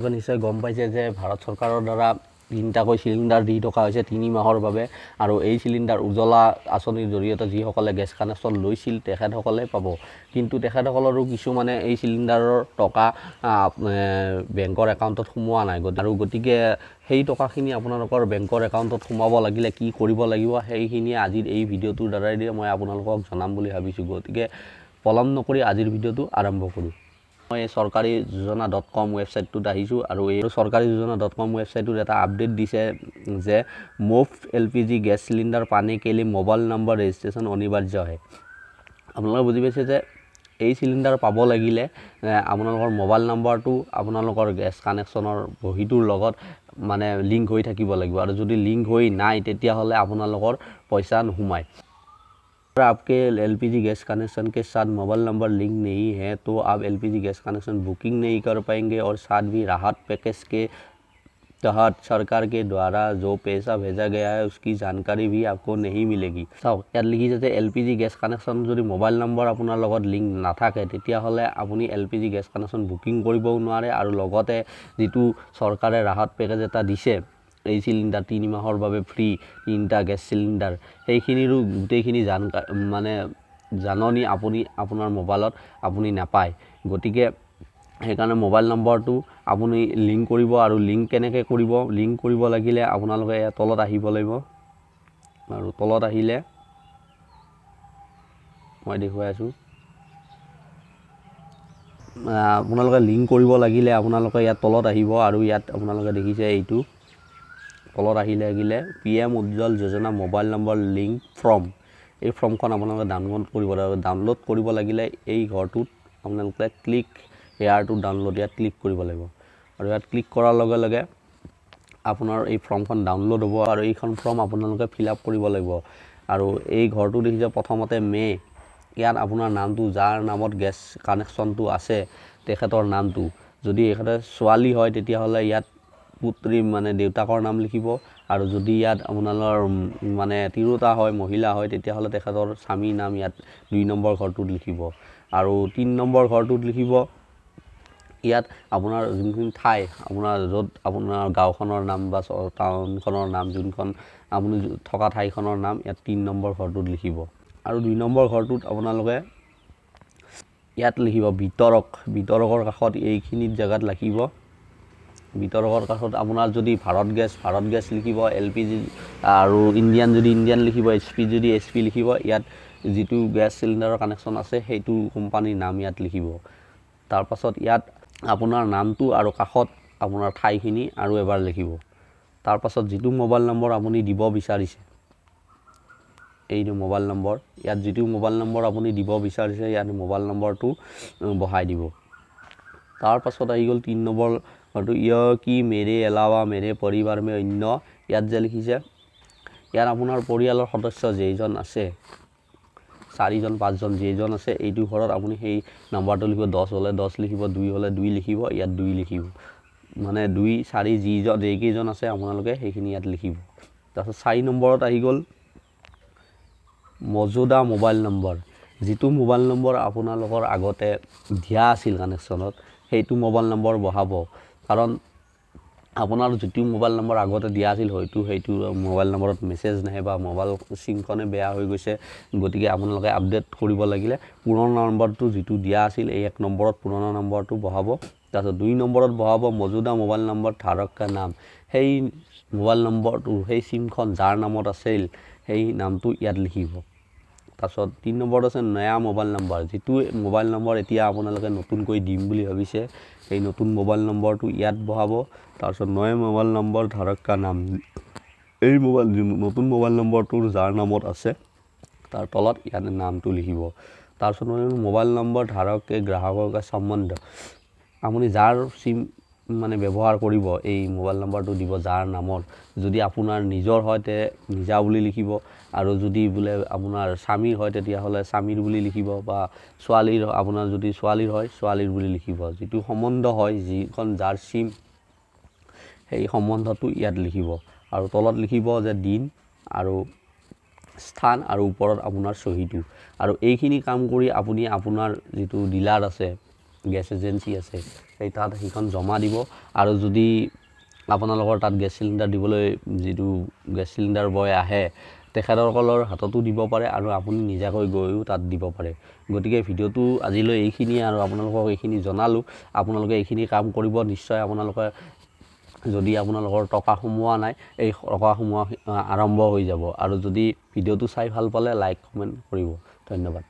নিশ্চয় গম পাইছে যে ভাৰত চৰকাৰৰ দ্বাৰা তিনিটাকৈ চিলিণ্ডাৰ দি থকা হৈছে 3 মাহৰ বাবে আৰু এই চিলিণ্ডাৰ উজ্জ্বলা আঁচনিৰ জৰিয়তে যিসকলে গেছ কানেকশ্যন লৈছিল তেখেতসকলে পাব কিন্তু তেখেতসকলৰো কিছুমানে এই চিলিণ্ডাৰৰ টকা বেংকৰ একাউণ্টত সোমোৱা নাই আৰু গতিকে সেই টকাখিনি আপোনালোকৰ বেংকৰ একাউণ্টত সোমাব লাগিলে কি কৰিব লাগিব সেইখিনি আজিৰ এই ভিডিঅ'টোৰ দ্বাৰাই মই আপোনালোকক জনাম বুলি ভাবিছোঁ গতিকে পলম নকৰি আজিৰ ভিডিঅ'টো আৰম্ভ কৰোঁ মই চৰকাৰী যোজনা.com ৱেবছাইটটোত আহিছোঁ আৰু এই চৰকাৰী যোজনা.com ৱেবছাইটটোত এটা আপডেট দিছে যে মুফ্ত LPG গেছ চিলিণ্ডাৰ পানে के लिए মোবাইল নম্বৰ ৰেজিষ্ট্ৰেশ্যন অনিবাৰ্য হয় আপোনালোকে বুজি পাইছে যে এই চিলিণ্ডাৰ পাব লাগিলে আপোনালোকৰ মোবাইল নম্বৰটো আপোনালোকৰ গেছ কানেকশ্যনৰ বহিটোৰ লগত মানে লিংক হৈ থাকিব লাগিব আৰু যদি লিংক হৈ নাই তেতিয়াহ'লে আপোনালোকৰ পইচা নোসোমায় अगर आपके LPG गैस कनेक्शन के साथ मोबाइल नंबर लिंक नहीं है तो आप LPG गैस कनेक्शन बुकिंग नहीं कर पाएंगे और साथ भी राहत पैकेज के तहत सरकार के द्वारा जो पैसा भेजा गया है उसकी जानकारी भी आपको नहीं मिलेगी চাওক ইয়াত লিখিছে যে LPG গেছ কানেকশ্যন যদি মোবাইল নম্বৰ আপোনাৰ লগত লিংক নাথাকে তেতিয়াহ'লে আপুনি LPG গেছ কানেকশ্যন বুকিং কৰিবও নোৱাৰে আৰু লগতে যিটো চৰকাৰে ৰাহত পেকেজ এটা দিছে এই চিলিণ্ডাৰ 3 মাহৰ বাবে ফ্ৰী 3টা গেছ চিলিণ্ডাৰ সেইখিনিৰো গোটেইখিনি মানে জাননী আপুনি আপোনাৰ মোবাইলত আপুনি নাপায় গতিকে সেইকাৰণে মোবাইল নম্বৰটো আপুনি লিংক কৰিব আৰু লিংক কেনেকৈ কৰিব লিংক কৰিব লাগিলে আপোনালোকে তলত আহিব লাগিব আৰু তলত আহিলে মই দেখুৱাই আছোঁ আপোনালোকে লিংক কৰিব লাগিলে আপোনালোকে ইয়াত তলত আহিব আৰু ইয়াত আপোনালোকে দেখিছে এইটো তলত আহিলে PM উজ্জ্বল যোজনা মোবাইল নম্বৰ লিংক ফৰ্ম এই ফৰ্মখন আপোনালোকে ডাউনলোড কৰিব লাগিলে এই ঘৰটোত আপোনালোকে ক্লিক হেয়াৰ টু ডাউনলোড ইয়াত ক্লিক কৰিব লাগিব আৰু ইয়াত ক্লিক কৰাৰ লগে লগে আপোনাৰ এই ফৰ্মখন ডাউনলোড হ'ব আৰু এইখন ফৰ্ম আপোনালোকে ফিল আপ কৰিব লাগিব আৰু এই ঘৰটো দেখিছে প্ৰথমতে ইয়াত আপোনাৰ নামটো যাৰ নামত গেছ কানেকশ্যনটো আছে তেখেতৰ নামটো যদি এখেতে ছোৱালী হয় তেতিয়াহ'লে ইয়াত পুত্ৰী মানে দেউতাকৰ নাম লিখিব আৰু যদি ইয়াত আপোনালোকৰ মানে তিৰোতা হয় মহিলা হয় তেতিয়াহ'লে তেখেতৰ স্বামীৰ নাম ইয়াত 2 নম্বৰ ঘৰটোত লিখিব আৰু 3 নম্বৰ ঘৰটোত লিখিব ইয়াত আপোনাৰ যোনখন ঠাই আপোনাৰ য'ত আপোনাৰ গাঁওখনৰ নাম বা টাউনখনৰ নাম যোনখন আপুনি থকা ঠাইখনৰ নাম ইয়াত 3 নম্বৰ ঘৰটোত লিখিব আৰু 2 নম্বৰ ঘৰটোত আপোনালোকে ইয়াত লিখিব বিতৰকৰ কাষত এইখিনিত জেগাত লিখিব বিতৰকৰ কাষত আপোনাৰ যদি ভাৰত গেছ লিখিব LPG আৰু ইণ্ডিয়ান যদি ইণ্ডিয়ান লিখিব HP যদি HP লিখিব ইয়াত যিটো গেছ চিলিণ্ডাৰৰ কানেকশ্যন আছে সেইটো কোম্পানীৰ নাম ইয়াত লিখিব তাৰ পাছত ইয়াত আপোনাৰ নামটো আৰু কাষত আপোনাৰ ঠাইখিনি আৰু এবাৰ লিখিব তাৰ পাছত যিটো মোবাইল নম্বৰ আপুনি দিব বিচাৰিছে এইটো মোবাইল নম্বৰ ইয়াত যিটো মোবাইল নম্বৰ আপুনি দিব বিচাৰিছে ইয়াত মোবাইল নম্বৰটো বহাই দিব তাৰ পাছত আহি গ'ল 3 নম্বৰ আৰু কি মেৰে এলাৱা মেৰে পৰিবাৰ মে অন্য ইয়াত যে লিখিছে ইয়াত আপোনাৰ পৰিয়ালৰ সদস্য যেইজন আছে 4 জন 5 জন যেইজন আছে এইটো ঘৰত আপুনি সেই নম্বৰটো লিখিব 10 হলে 10 লিখিব 2 হলে 2 লিখিব ইয়াত 2 লিখিব মানে 2 4 যেইকেইজন আছে আপোনালোকে সেইখিনি ইয়াত লিখিব তাৰপিছত 4 নম্বৰত আহি গ'ল মজুদা মোবাইল নম্বৰ যিটো মোবাইল নম্বৰ আপোনালোকৰ আগতে দিয়া আছিল কানেকশ্যনত সেইটো মোবাইল নম্বৰ বহাব কাৰণ আপোনাৰ যিটো মোবাইল নম্বৰ আগতে দিয়া আছিল হয়তো সেইটো মোবাইল নম্বৰত মেছেজ নাহে বা মোবাইল সিমখনে বেয়া হৈ গৈছে গতিকে আপোনালোকে আপডেট কৰিব লাগিলে পুৰণা নম্বৰটো যিটো দিয়া আছিল এই 1 নম্বৰত পুৰণা নম্বৰটো বহাব তাৰপিছত 2 নম্বৰত বহাব মজুদা মোবাইল নম্বৰ ধাৰকৰ নাম সেই মোবাইল নম্বৰটো সেই সিমখন যাৰ নামত আছিল সেই নামটো ইয়াত লিখিব তাৰপিছত 3 নম্বৰত আছে নয়া মোবাইল নম্বৰ যিটো মোবাইল নম্বৰ এতিয়া আপোনালোকে নতুনকৈ দিম বুলি ভাবিছে এই নতুন মোবাইল নম্বৰটো ইয়াত বহাব তাৰপিছত নয়া মোবাইল নম্বৰ ধাৰকৰ নাম এই নতুন মোবাইল নম্বৰটোৰ যাৰ নামত আছে তাৰ তলত ইয়াত নামটো লিখিব তাৰপিছত মোবাইল নম্বৰ ধাৰকে গ্ৰাহকৰ সম্বন্ধ আপুনি যাৰ সিম মানে ব্যৱহাৰ কৰিব এই মোবাইল নম্বৰটো দিব যাৰ নামত যদি আপোনাৰ নিজৰ হয় তে নিজা বুলি লিখিব আৰু যদি বোলে আপোনাৰ স্বামীৰ হয় তেতিয়াহ'লে স্বামীৰ বুলি লিখিব বা ছোৱালীৰ আপোনাৰ যদি ছোৱালীৰ হয় ছোৱালীৰ বুলি লিখিব যিটো সম্বন্ধ হয় যিখন যাৰ সিম সেই সম্বন্ধটো ইয়াত লিখিব আৰু তলত লিখিব যে দিন আৰু স্থান আৰু ওপৰত আপোনাৰ চহীটো আৰু এইখিনি কাম কৰি আপুনি আপোনাৰ যিটো ডিলাৰ আছে গেছ এজেঞ্চি আছে সেই তাত সেইখন জমা দিব আৰু যদি আপোনালোকৰ তাত গেছ চিলিণ্ডাৰ দিবলৈ যিটো গেছ চিলিণ্ডাৰ বয় আহে তেখেতসকলৰ হাততো দিব পাৰে আৰু আপুনি নিজাকৈ গৈও তাত দিব পাৰে গতিকে ভিডিঅ'টো আজিলৈ এইখিনিয়ে আৰু আপোনালোকক এইখিনি জনালোঁ আপোনালোকে এইখিনি কাম কৰিব নিশ্চয় আপোনালোকে যদি আপোনালোকৰ টকা সোমোৱা নাই এই টকা সোমোৱা আৰম্ভ হৈ যাব আৰু যদি ভিডিঅ'টো চাই ভাল পালে লাইক কমেণ্ট কৰিব ধন্যবাদ